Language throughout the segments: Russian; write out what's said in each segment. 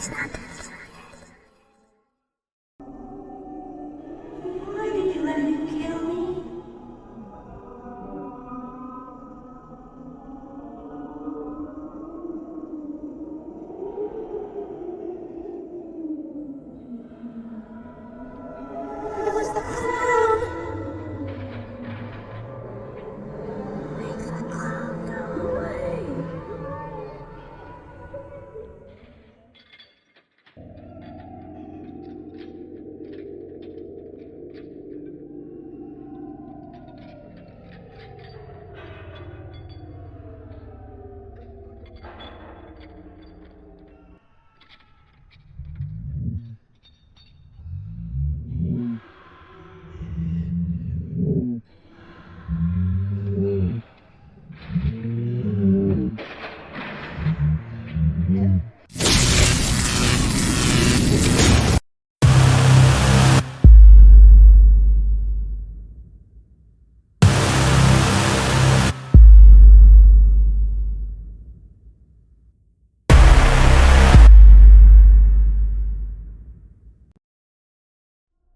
Why did you let him kill me? It was the clown. Make the clown go away.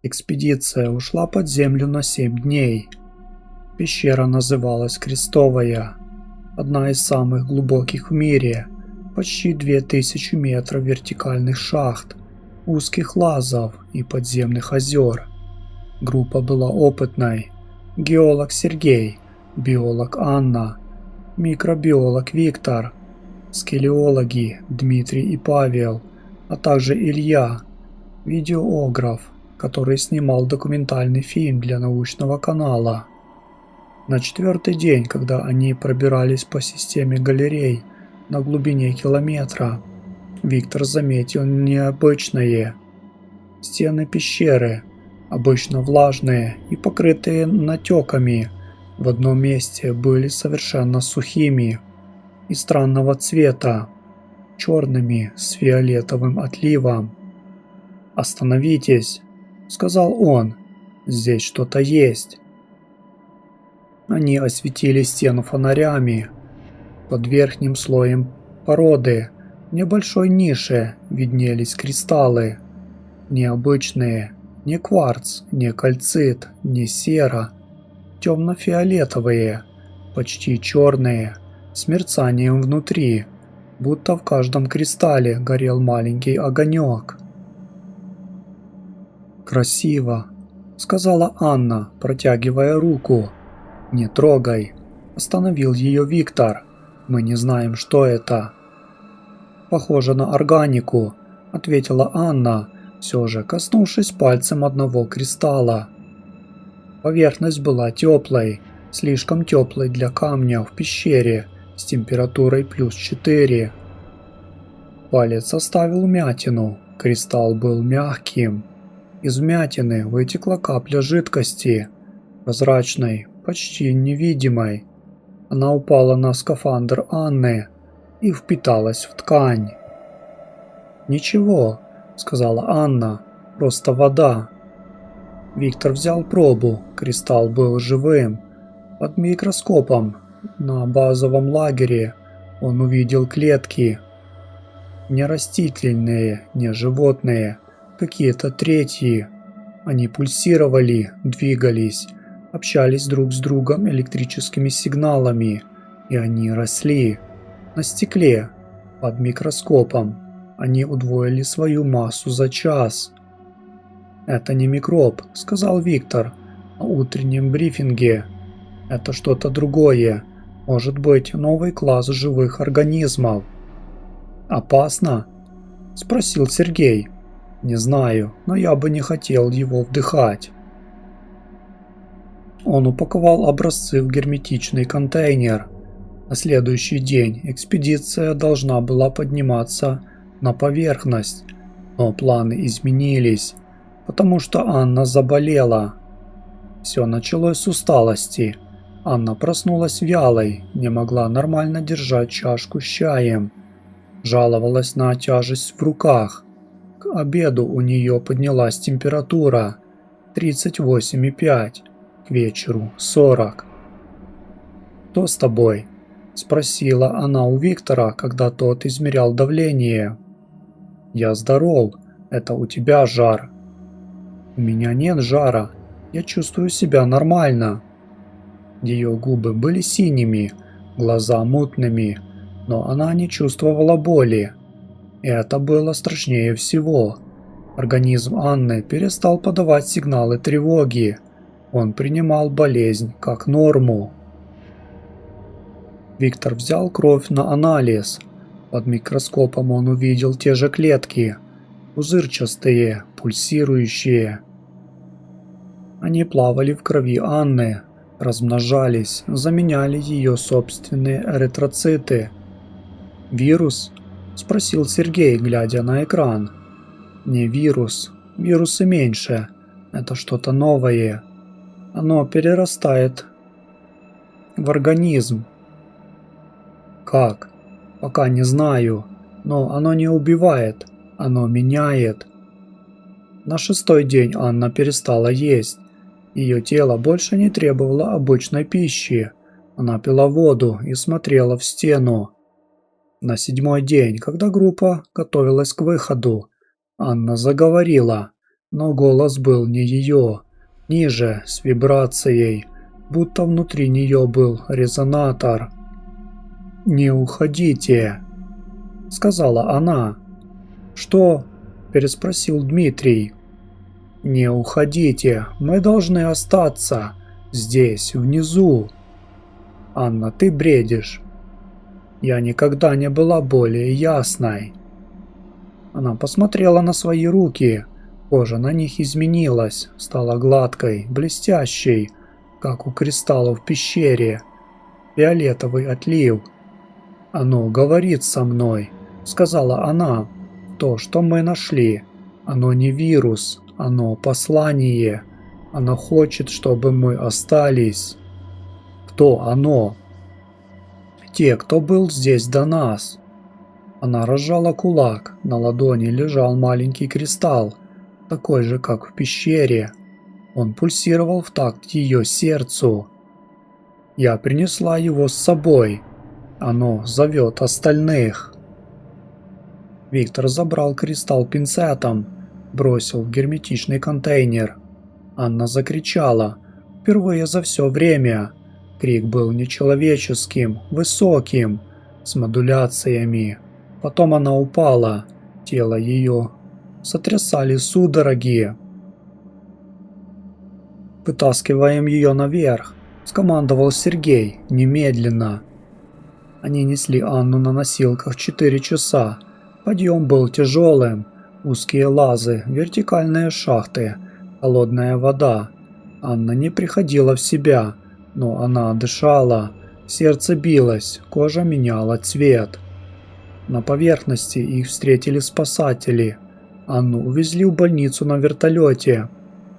Экспедиция ушла под землю на 7 дней. Пещера называлась Крестовая, одна из самых глубоких в мире, почти 2000 метров вертикальных шахт, узких лазов и подземных озер. Группа была опытной: геолог Сергей, биолог Анна, микробиолог Виктор, спелеологи Дмитрий и Павел, а также Илья, видеограф, который снимал документальный фильм для научного канала. На 4-й день, когда они пробирались по системе галерей на глубине километра, Виктор заметил необычное. Стены пещеры, обычно влажные и покрытые натеками, в одном месте были совершенно сухими и странного цвета, черными с фиолетовым отливом. «Остановитесь», — сказал он, — «здесь что-то есть». Они осветили стену фонарями. Под верхним слоем породы в небольшой нише виднелись кристаллы. Необычные, не кварц, не кальцит, не сера, темно-фиолетовые, почти черные, с мерцанием внутри, будто в каждом кристалле горел маленький огонек. «Красиво», — сказала Анна, протягивая руку. «Не трогай», — остановил ее Виктор. «Мы не знаем, что это». «Похоже на органику», — ответила Анна, все же коснувшись пальцем одного кристалла. Поверхность была теплой, слишком теплой для камня в пещере с температурой +4. Палец оставил вмятину, кристалл был мягким. Из вмятины вытекла капля жидкости, прозрачной, почти невидимой. Она упала на скафандр Анны и впиталась в ткань. «Ничего», — сказала Анна, — «просто вода». Виктор взял пробу, кристалл был живым. Под микроскопом на базовом лагере он увидел клетки. Не растительные, не животные, какие-то третьи. Они пульсировали, двигались, общались друг с другом электрическими сигналами, и они росли. На стекле, под микроскопом, они удвоили свою массу за час. «Это не микроб», — сказал Виктор на утреннем брифинге. «Это что-то другое, может быть, новый класс живых организмов». «Опасно?» — спросил Сергей. «Не знаю, но я бы не хотел его вдыхать». Он упаковал образцы в герметичный контейнер. На следующий день экспедиция должна была подниматься на поверхность, но планы изменились, потому что Анна заболела. Все началось с усталости. Анна проснулась вялой, не могла нормально держать чашку с чаем. Жаловалась на тяжесть в руках. К обеду у нее поднялась температура 38,5, к вечеру 40. «Что с тобой?» – спросила она у Виктора, когда тот измерял давление. «Я здоров, это у тебя жар». «У меня нет жара, я чувствую себя нормально». Ее губы были синими, глаза мутными, но она не чувствовала боли. И это было страшнее всего. Организм Анны перестал подавать сигналы тревоги. Он принимал болезнь как норму. Виктор взял кровь на анализ. Под микроскопом он увидел те же клетки. Пузырчатые, пульсирующие. Они плавали в крови Анны, размножались, заменяли ее собственные эритроциты. «Вирус?» – спросил Сергей, глядя на экран. «Не вирус. Вирусы меньше. Это что-то новое. Оно перерастает в организм». «Как?» «Пока не знаю. Но оно не убивает. Оно меняет». На 6-й день Анна перестала есть. Ее тело больше не требовало обычной пищи. Она пила воду и смотрела в стену. На 7-й день, когда группа готовилась к выходу, Анна заговорила, но голос был не ее, ниже, с вибрацией, будто внутри нее был резонатор. «Не уходите», — сказала она. «Что?» — переспросил Дмитрий. «Не уходите, мы должны остаться здесь, внизу». «Анна, ты бредишь». «Я никогда не была более ясной». Она посмотрела на свои руки. Кожа на них изменилась, стала гладкой, блестящей, как у кристаллов в пещере. Фиолетовый отлив. «Оно говорит со мной», — сказала она. «То, что мы нашли, оно не вирус, оно послание. Оно хочет, чтобы мы остались». «Кто оно?» «Те, кто был здесь до нас». Она разжала кулак, на ладони лежал маленький кристалл, такой же, как в пещере. Он пульсировал в такт ее сердцу. «Я принесла его с собой. Оно зовет остальных». Виктор забрал кристалл пинцетом, бросил в герметичный контейнер. Анна закричала, впервые за все время. Крик был нечеловеческим, высоким, с модуляциями. Потом она упала, тело ее сотрясали судороги. «Вытаскиваем ее наверх», – скомандовал Сергей, немедленно. Они несли Анну на носилках 4 часа. Подъем был тяжелым. Узкие лазы, вертикальные шахты, холодная вода. Анна не приходила в себя, но она дышала. Сердце билось, кожа меняла цвет. На поверхности их встретили спасатели. Анну увезли в больницу на вертолете.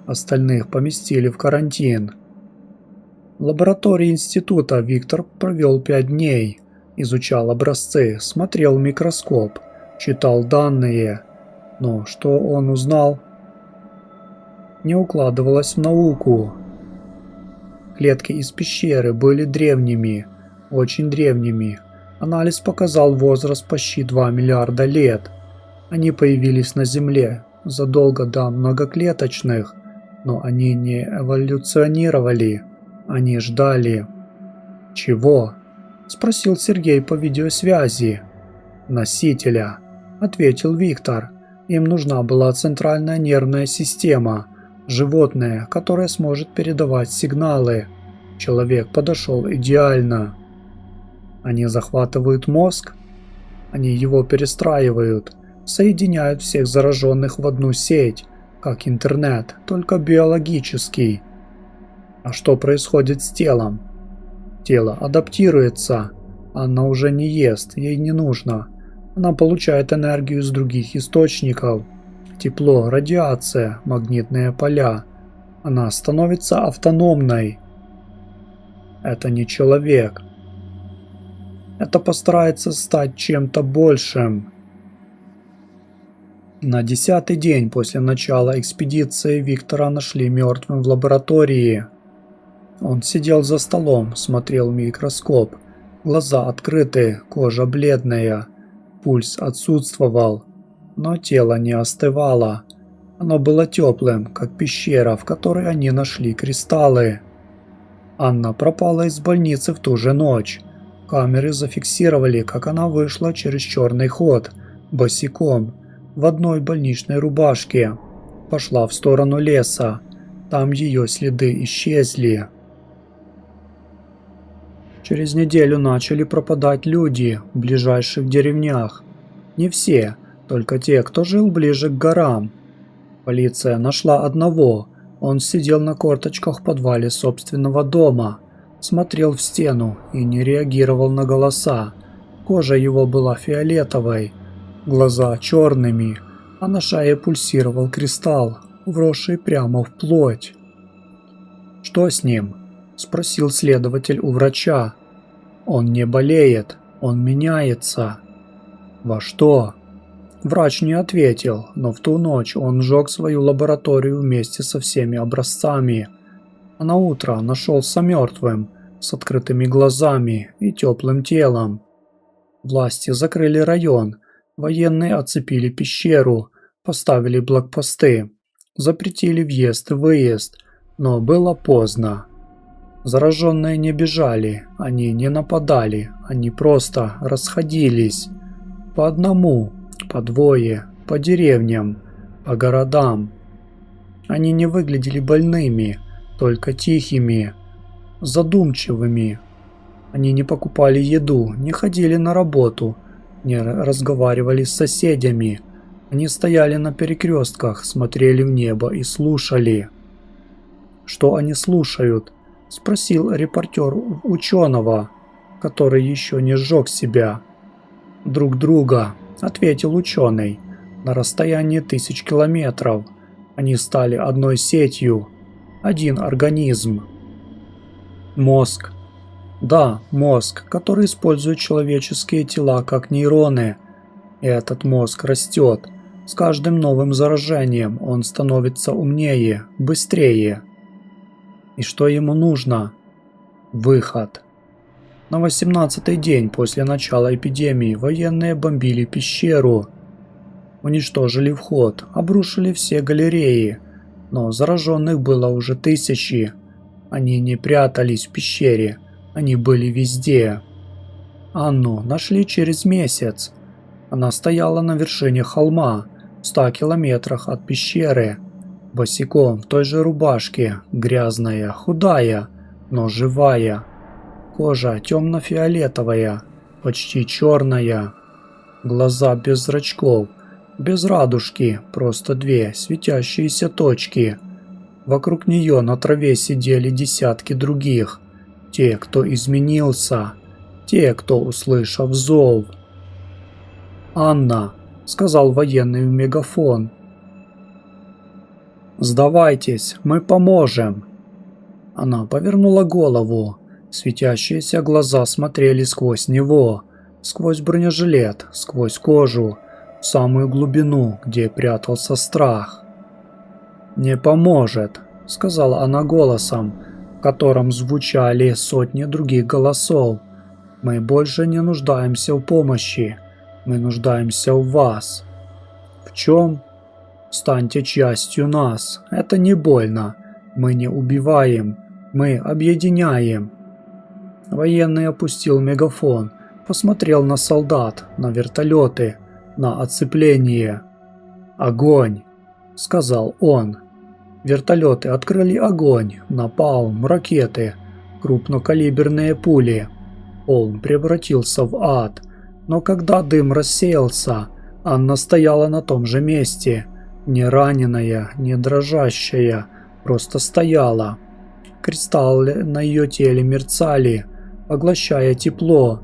Остальных поместили в карантин. В лаборатории института Виктор провел 5 дней. Изучал образцы, смотрел в микроскоп, читал данные. Но что он узнал, не укладывалось в науку. Клетки из пещеры были древними, очень древними. Анализ показал возраст почти 2 миллиарда лет. Они появились на Земле задолго до многоклеточных, но они не эволюционировали, они ждали. «Чего?» – спросил Сергей по видеосвязи. «Носителя», – ответил Виктор. «Им нужна была центральная нервная система, животное, которое сможет передавать сигналы. Человек подошел идеально». «Они захватывают мозг?» «Они его перестраивают, соединяют всех зараженных в одну сеть, как интернет, только биологический». «А что происходит с телом?» «Тело адаптируется. Анна уже не ест, ей не нужно. Она получает энергию из других источников. Тепло, радиация, магнитные поля. Она становится автономной». «Это не человек. Это постарается стать чем-то большим». На 10-й день после начала экспедиции Виктора нашли мертвым в лаборатории. Он сидел за столом, смотрел в микроскоп. Глаза открыты, кожа бледная, пульс отсутствовал. Но тело не остывало. Оно было теплым, как пещера, в которой они нашли кристаллы. Анна пропала из больницы в ту же ночь. Камеры зафиксировали, как она вышла через черный ход, босиком, в одной больничной рубашке. Пошла в сторону леса. Там ее следы исчезли. Через неделю начали пропадать люди в ближайших деревнях. Не все, только те, кто жил ближе к горам. Полиция нашла одного. Он сидел на корточках в подвале собственного дома, смотрел в стену и не реагировал на голоса. Кожа его была фиолетовой, глаза черными, а на шее пульсировал кристалл, вросший прямо в плоть. «Что с ним?» – спросил следователь у врача. «Он не болеет, он меняется». «Во что?» Врач не ответил, но в ту ночь он сжег свою лабораторию вместе со всеми образцами. А на утро нашелся мертвым, с открытыми глазами и теплым телом. Власти закрыли район, военные оцепили пещеру, поставили блокпосты, запретили въезд и выезд, но было поздно. Зараженные не бежали, они не нападали, они просто расходились. По одному, по двое, по деревням, по городам. Они не выглядели больными, только тихими, задумчивыми. Они не покупали еду, не ходили на работу, не разговаривали с соседями. Они стояли на перекрестках, смотрели в небо и слушали. «Что они слушают?» – спросил репортер ученого, который еще не сжег себя. «Друг друга», – ответил ученый, – «на расстоянии 1000 километров. Они стали одной сетью, один организм». Мозг. Да, мозг, который использует человеческие тела как нейроны. И этот мозг растет. С каждым новым заражением он становится умнее, быстрее. И что ему нужно? Выход. На 18-й день после начала эпидемии военные бомбили пещеру. Уничтожили вход, обрушили все галереи, но зараженных было уже 1000. Они не прятались в пещере, они были везде. Анну нашли через месяц. Она стояла на вершине холма, в 100 километрах от пещеры, босиком в той же рубашке, грязная, худая, но живая. Кожа темно-фиолетовая, почти черная. Глаза без зрачков, без радужки, просто две светящиеся точки. Вокруг нее на траве сидели десятки других. Те, кто изменился, те, кто услышав зов. «Анна», — сказал военный в мегафон, — «сдавайтесь, мы поможем». Она повернула голову. Светящиеся глаза смотрели сквозь него, сквозь бронежилет, сквозь кожу, в самую глубину, где прятался страх. «Не поможет», — сказала она голосом, в котором звучали сотни других голосов. «Мы больше не нуждаемся в помощи. Мы нуждаемся в вас». «В чем?» «Станьте частью нас. Это не больно. Мы не убиваем. Мы объединяем». Военный опустил мегафон, посмотрел на солдат, на вертолеты, на оцепление. «Огонь!» — сказал он. Вертолеты открыли огонь, напалм, ракеты, крупнокалиберные пули. Он превратился в ад. Но когда дым рассеялся, Анна стояла на том же месте, не раненая, не дрожащая, просто стояла. Кристаллы на ее теле мерцали, поглощая тепло,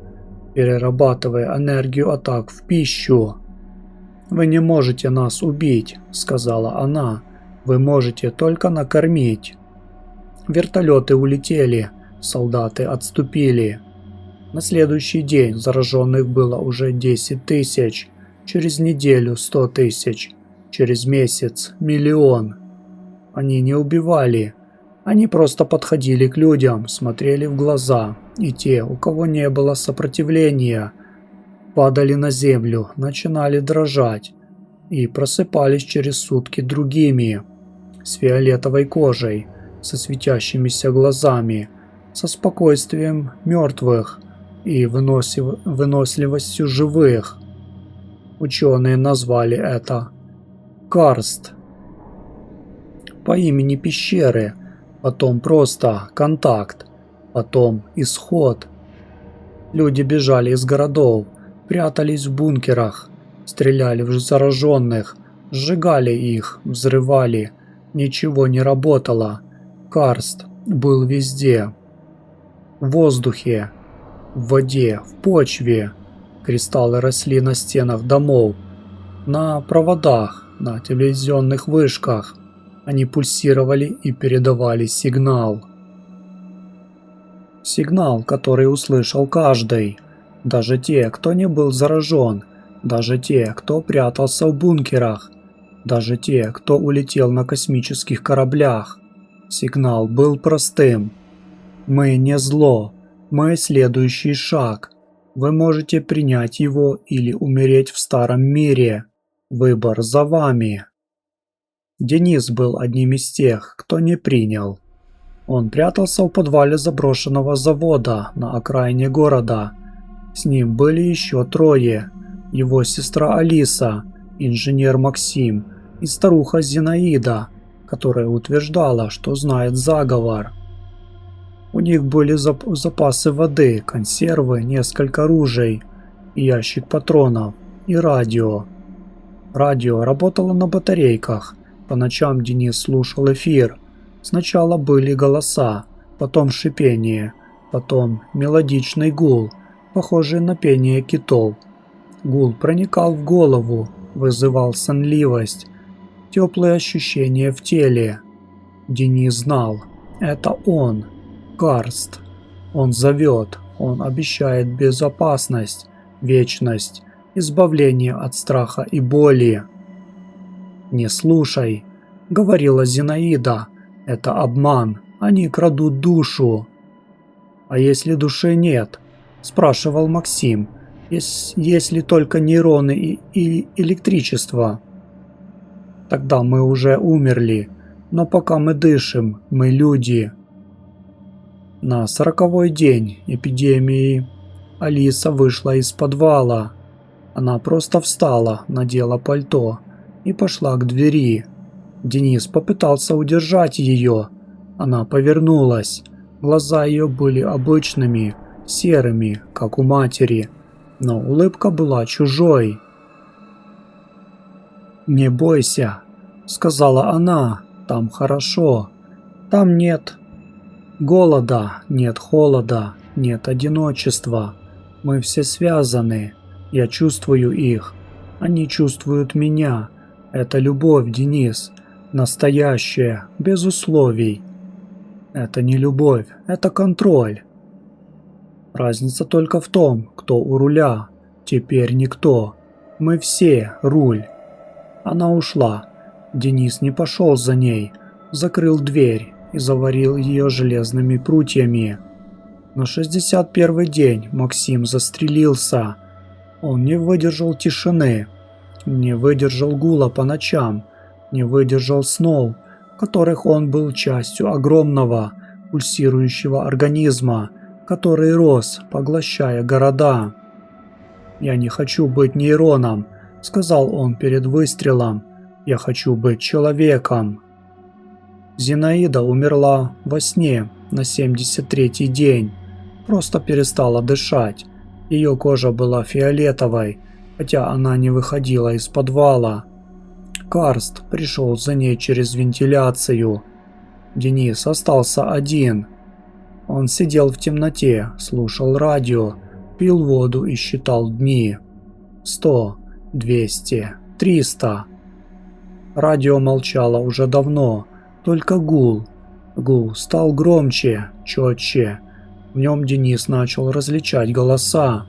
перерабатывая энергию атак в пищу. «Вы не можете нас убить», — сказала она. «Вы можете только накормить». Вертолеты улетели, солдаты отступили. На следующий день зараженных было уже 10 000, через неделю 100 000, через месяц 1 000 000. Они не убивали, они просто подходили к людям, смотрели в глаза, и те, у кого не было сопротивления, падали на землю, начинали дрожать. и просыпались через сутки другими, с фиолетовой кожей, со светящимися глазами, со спокойствием мертвых и выносливостью живых. Ученые назвали это карст по имени пещеры, потом просто контакт, потом исход. Люди бежали из городов, прятались в бункерах, стреляли в зараженных, сжигали их, взрывали. Ничего не работало. Карст был везде. В воздухе, в воде, в почве. Кристаллы росли на стенах домов, на проводах, на телевизионных вышках. Они пульсировали и передавали сигнал. Сигнал, который услышал каждый. Даже те, кто не был заражен. Даже те, кто прятался в бункерах. Даже те, кто улетел на космических кораблях. Сигнал был простым. Мы не зло. Мы следующий шаг. Вы можете принять его или умереть в старом мире. Выбор за вами. Денис был одним из тех, кто не принял. Он прятался в подвале заброшенного завода на окраине города. С ним были еще трое. Его сестра Алиса, инженер Максим и старуха Зинаида, которая утверждала, что знает заговор. У них были запасы воды, консервы, несколько ружей, ящик патронов и радио. Радио работало на батарейках. По ночам Денис слушал эфир. Сначала были голоса, потом шипение, потом мелодичный гул, похожий на пение китов. Гул проникал в голову, вызывал сонливость, теплые ощущения в теле. Денис знал, это он, Карст. Он зовет, он обещает безопасность, вечность, избавление от страха и боли. «Не слушай», — говорила Зинаида, — «это обман, они крадут душу». «А если души нет?» — спрашивал Максим. «Если только нейроны и электричество?» «Тогда мы уже умерли, но пока мы дышим, мы люди». На 40-й день эпидемии Алиса вышла из подвала. Она просто встала, надела пальто и пошла к двери. Денис попытался удержать ее. Она повернулась. Глаза ее были обычными, серыми, как у матери, но улыбка была чужой. «Не бойся», — сказала она, — «там хорошо. Там нет голода, нет холода, нет одиночества. Мы все связаны. Я чувствую их. Они чувствуют меня. Это любовь, Денис. Настоящая, без условий. Это не любовь, это контроль. Разница только в том, кто у руля. Теперь никто. Мы все руль». Она ушла. Денис не пошел за ней. Закрыл дверь и заварил ее железными прутьями. На 61-й день Максим застрелился. Он не выдержал тишины, не выдержал гула по ночам, не выдержал снов, в которых он был частью огромного, пульсирующего организма, который рос, поглощая города. «Я не хочу быть нейроном», — сказал он перед выстрелом. «Я хочу быть человеком». Зинаида умерла во сне на 73-й день. Просто перестала дышать. Ее кожа была фиолетовой, хотя она не выходила из подвала. Карст пришел за ней через вентиляцию. Денис остался один. Он сидел в темноте, слушал радио, пил воду и считал дни. 100, 200, 300. Радио молчало уже давно, только гул. Гул стал громче, четче. В нем Денис начал различать голоса.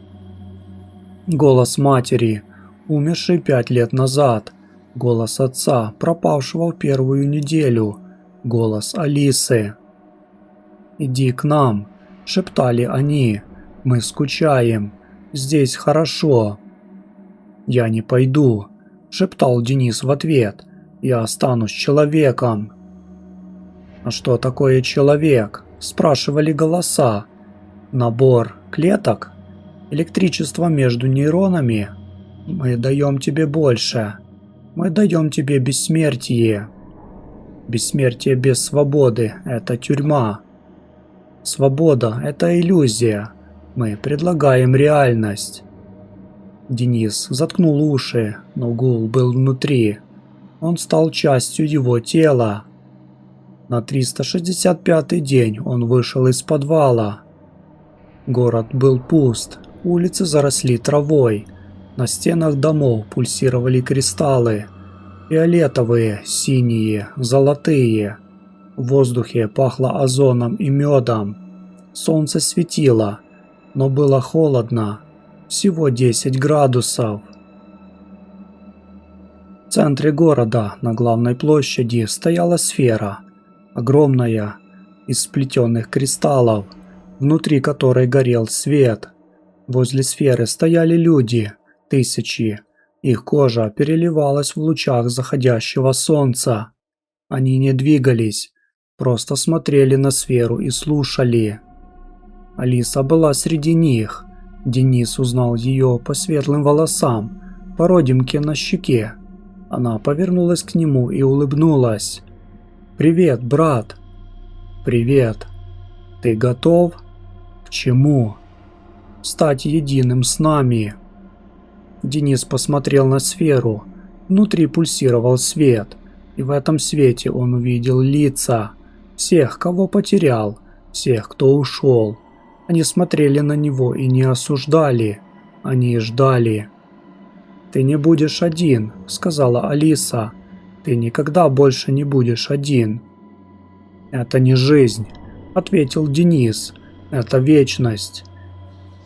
Голос матери, умершей 5 лет назад. Голос отца, пропавшего в первую неделю. Голос Алисы. «Иди к нам», — шептали они. «Мы скучаем. Здесь хорошо». «Я не пойду», шептал Денис в ответ. «Я останусь человеком». «А что такое человек?» – спрашивали голоса. «Набор клеток? Электричество между нейронами? Мы даем тебе больше. Мы даем тебе бессмертие. Бессмертие без свободы – это тюрьма. Свобода – это иллюзия. Мы предлагаем реальность». Денис заткнул уши, но гул был внутри. Он стал частью его тела. На 365-й день он вышел из подвала. Город был пуст, улицы заросли травой. На стенах домов пульсировали кристаллы. Фиолетовые, синие, золотые. В воздухе пахло озоном и медом. Солнце светило, но было холодно. Всего 10 градусов. В центре города, на главной площади, стояла сфера. Огромная, из сплетенных кристаллов, внутри которой горел свет. Возле сферы стояли люди, тысячи. Их кожа переливалась в лучах заходящего солнца. Они не двигались, просто смотрели на сферу и слушали. Алиса была среди них. Денис узнал ее по светлым волосам, по родинке на щеке. Она повернулась к нему и улыбнулась. «Привет, брат!» «Привет! Ты готов?» «К чему?» «Стать единым с нами!» Денис посмотрел на сферу. Внутри пульсировал свет, и в этом свете он увидел лица. Всех, кого потерял, всех, кто ушел. Они смотрели на него и не осуждали. Они ждали. «Ты не будешь один», — сказала Алиса. «Ты никогда больше не будешь один». «Это не жизнь», — ответил Денис. «Это вечность».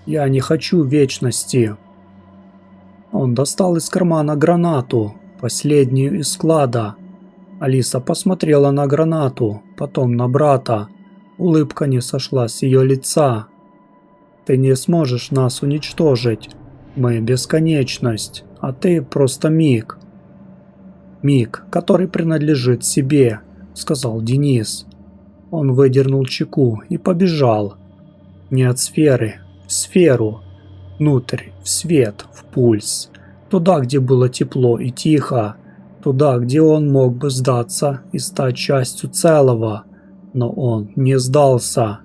«Я не хочу вечности». Он достал из кармана гранату, последнюю из склада. Алиса посмотрела на гранату, потом на брата. Улыбка не сошла с ее лица. «Ты не сможешь нас уничтожить. Мы бесконечность, а ты просто миг». «Миг, который принадлежит себе», — сказал Денис. Он выдернул чеку и побежал. Не от сферы, в сферу. Внутрь, в свет, в пульс. Туда, где было тепло и тихо. Туда, где он мог бы сдаться и стать частью целого. Но он не сдался.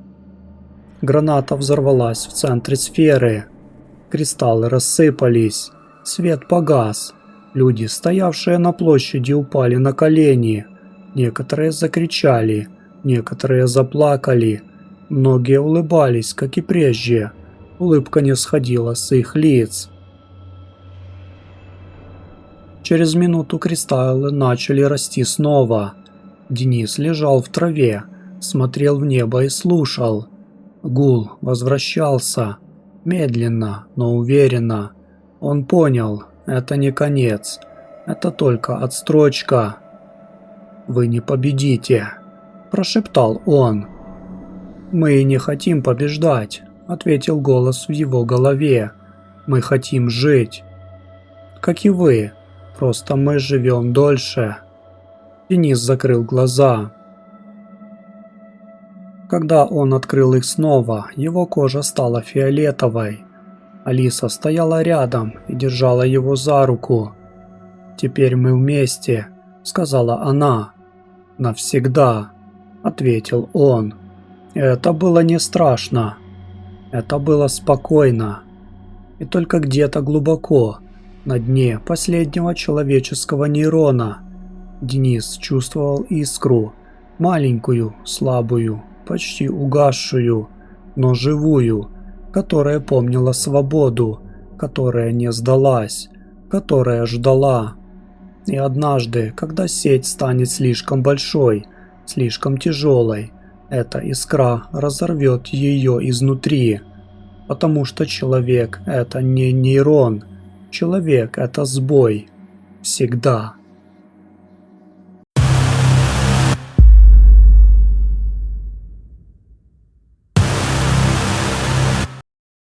Граната взорвалась в центре сферы. Кристаллы рассыпались. Свет погас. Люди, стоявшие на площади, упали на колени. Некоторые закричали, некоторые заплакали. Многие улыбались, как и прежде. Улыбка не сходила с их лиц. Через минуту кристаллы начали расти снова. Денис лежал в траве, смотрел в небо и слушал. Гул возвращался. Медленно, но уверенно. Он понял, это не конец. Это только отстрочка. «Вы не победите», – прошептал он. «Мы не хотим побеждать», – ответил голос в его голове. «Мы хотим жить. Как и вы, просто мы живем дольше». Денис закрыл глаза. Когда он открыл их снова, его кожа стала фиолетовой. Алиса стояла рядом и держала его за руку. «Теперь мы вместе», – сказала она. «Навсегда», – ответил он. Это было не страшно. Это было спокойно. И только где-то глубоко, на дне последнего человеческого нейрона, Денис чувствовал искру, маленькую, слабую, почти угасшую, но живую, которая помнила свободу, которая не сдалась, которая ждала. И однажды, когда сеть станет слишком большой, слишком тяжелой, эта искра разорвет ее изнутри. Потому что человек – это не нейрон, человек – это сбой. Всегда.